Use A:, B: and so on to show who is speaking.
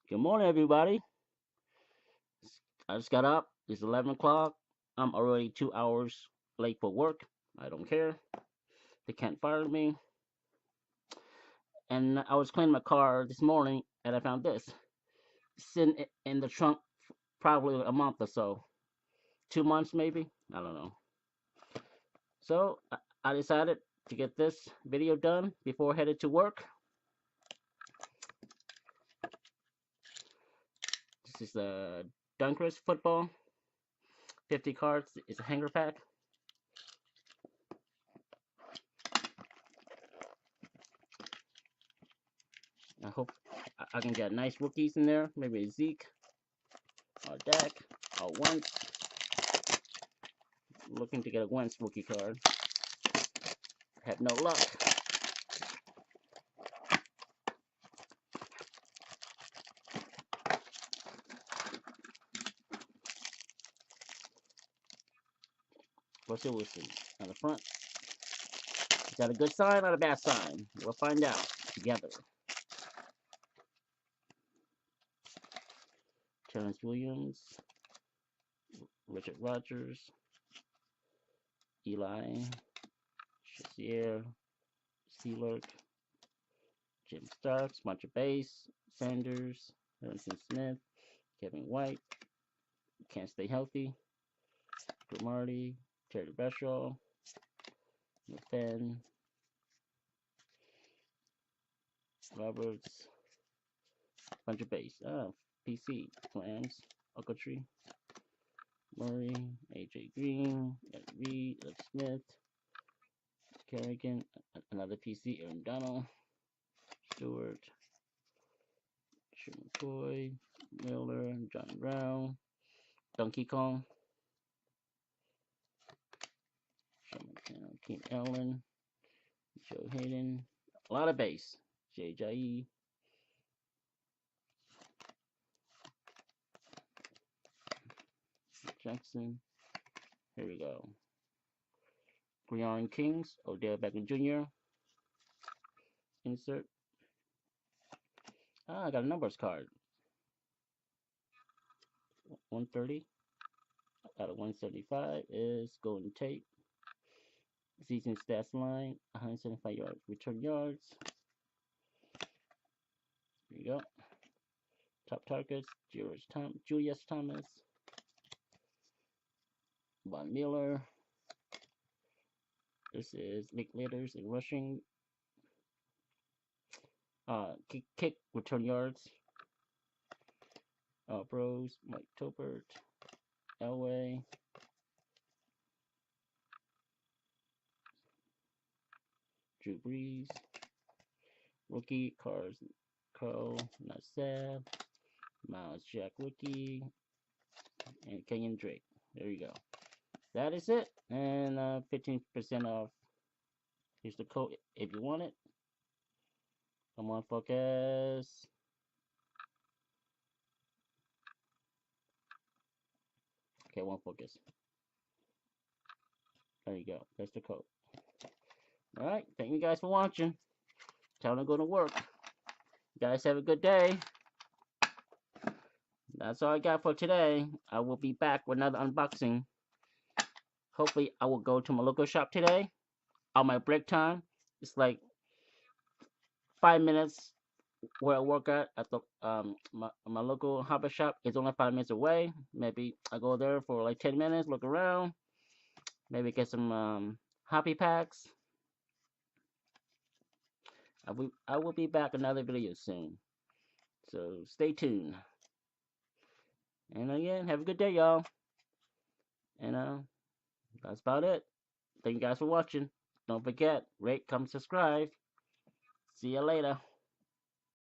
A: Good morning, everybody. I just got up. It's 11 o'clock. I'm already 2 hours late for work. I don't care. They can't fire me. And I was cleaning my car this morning and I found this sitting in the trunk probably a month or so. 2 months, maybe. I don't know. So I decided to get this video done before I headed to work. This is the Donruss football. 50 cards. It's a hanger pack. I hope I can get nice rookies in there. Maybe a Zeke or Dak or Wentz. Looking to get a Wentz rookie card. Had no luck. We'll see. On the front. Is that a good sign or a bad sign? We'll find out together. Terrence Williams, Richard Rodgers, Eli, Shazier, Sealer, Jim Starks, Marcher Bass, Sanders, Harrison Smith, Kevin White, Can't Stay Healthy, Marty, Terry Bradshaw, Nathan, Roberts, Bunch of Bass, PC, Clams, Tree, Murray, AJ Green, Ed Reed, Ed Smith, Kerrigan, another PC, Aaron Donald, Stewart, Sherman Coy, Miller, John Brown, Donkey Kong, Sherman Keen Allen, Joe Hayden, a lot of base, Jay Jai, Jackson. Here we go. Grion Kings, Odell Beckham Jr. Insert. I got a numbers card. 130 out of 175 is Golden Tate. Season stats line, 175 yards. Return yards. Here you go. Top targets, Julius Thomas, Von Miller. This is Nick Leaders in rushing. Kick return yards. Bros, Mike Tolbert, Elway, Drew Brees, rookie Carl Nassab, Miles Jack rookie, and Kenyon Drake. There you go. That is it, and 15% off. Here's the code if you want it. Come on, focus. Okay, won't focus. There you go. That's the code. Alright, thank you guys for watching. Time to go to work. You guys have a good day. That's all I got for today. I will be back with another unboxing. Hopefully, I will go to my local shop today. On my break time, it's like 5 minutes where I work at the my local hobby shop. It's only 5 minutes away. Maybe I go there for like 10 minutes, look around, maybe get some hobby packs. I will be back another video soon, so stay tuned. And again, have a good day, y'all. And that's about it. Thank you guys for watching. Don't forget, rate, comment, subscribe. See you later.